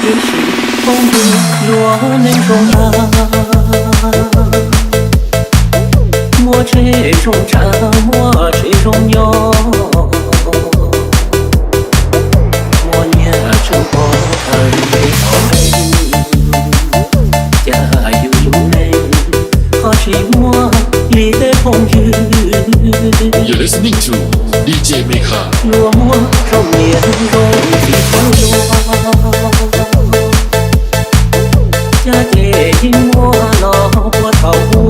一世风雨落泪中莫吹中茶，莫吹中牛，莫念中我看悲好悲，家有路人，可是我离得风雨。You're listening to DJ Mekha。落寞中年容易头落，家界因我老我逃无。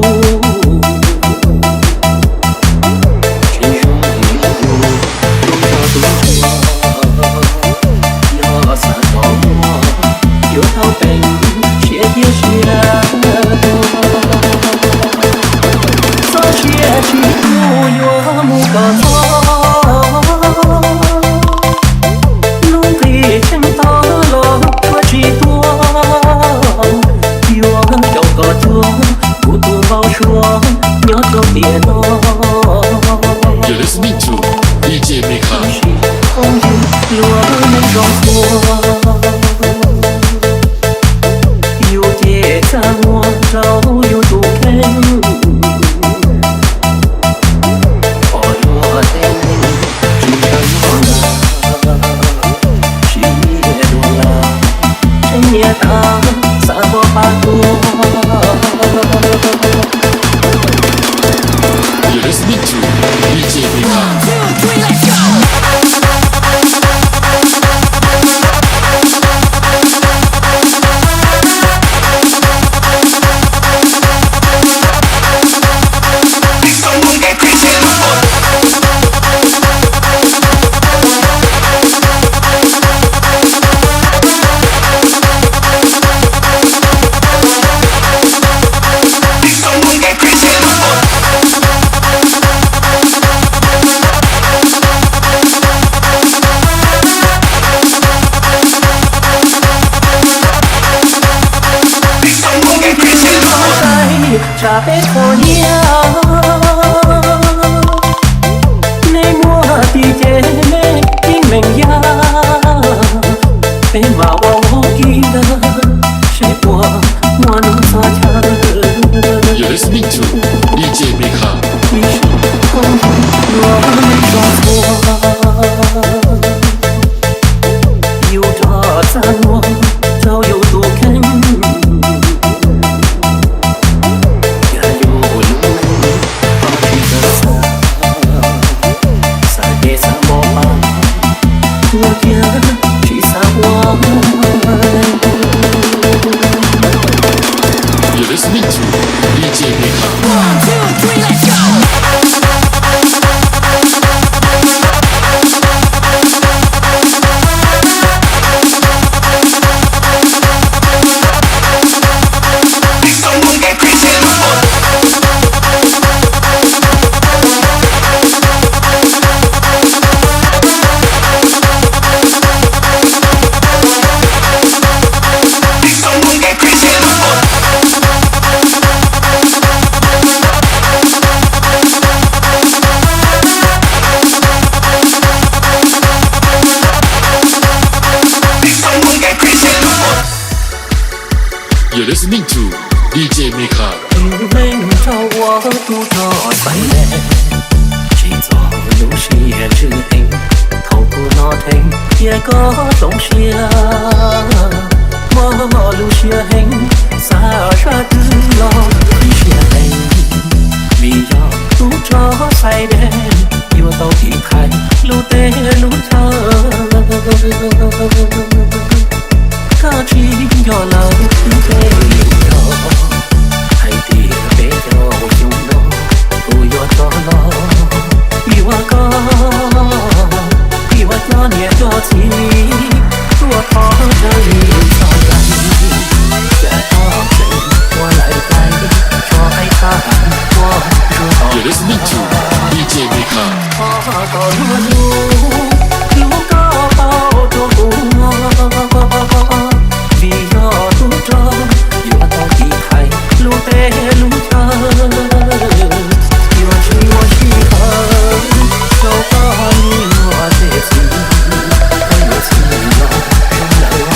You're listening to DJ Mekha。风雨落泪中错，有结在我早有毒根，我若在你只想我了，是夜路了，深夜大撒播巴多。You're listening to DJ Mekha。1, 2, 3, let's go!茶杯口呀，你莫的姐妹听明呀，别把我记得，谁我能撒娇。You're listening to DJ Mekha。你是风雨落泪中错，有着在我早有多肯。You're listening to DJ Mekha。1, 2, 3, let's go! You're listening to DJ Mekha。因为找我独着三年，只做路线之行，透过那天一个东西啊，我路线洒沙的路线你要独着三年，有到底台路的路长。他只有了背有，海底背有胸肉，不要错了，比我高，比我多年多情，多跑着你走来，这道谁我来带，说爱他我如 You're listening to DJ Mekha。路高高着不你要独着，要到底台路的路长，要是我喜欢，就把你我的心，可有情了，人来往。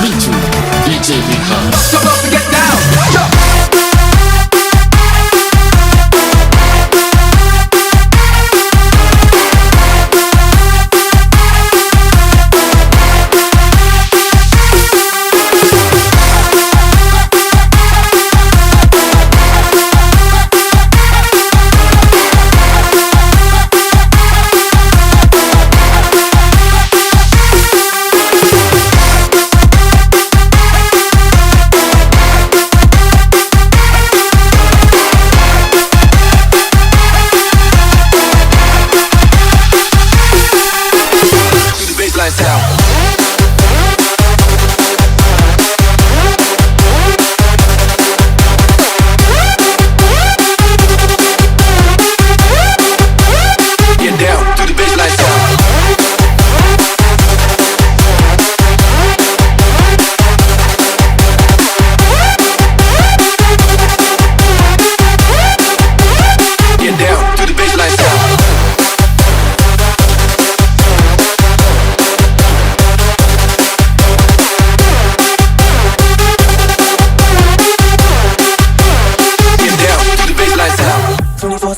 listening to DJ Mika.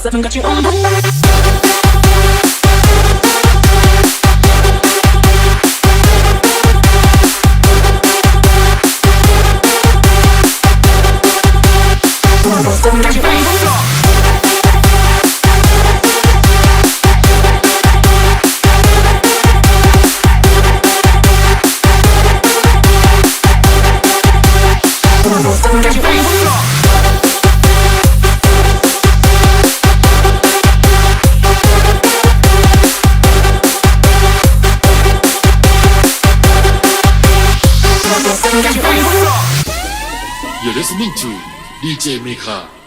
Seven got you on. You're listening to DJ Mika.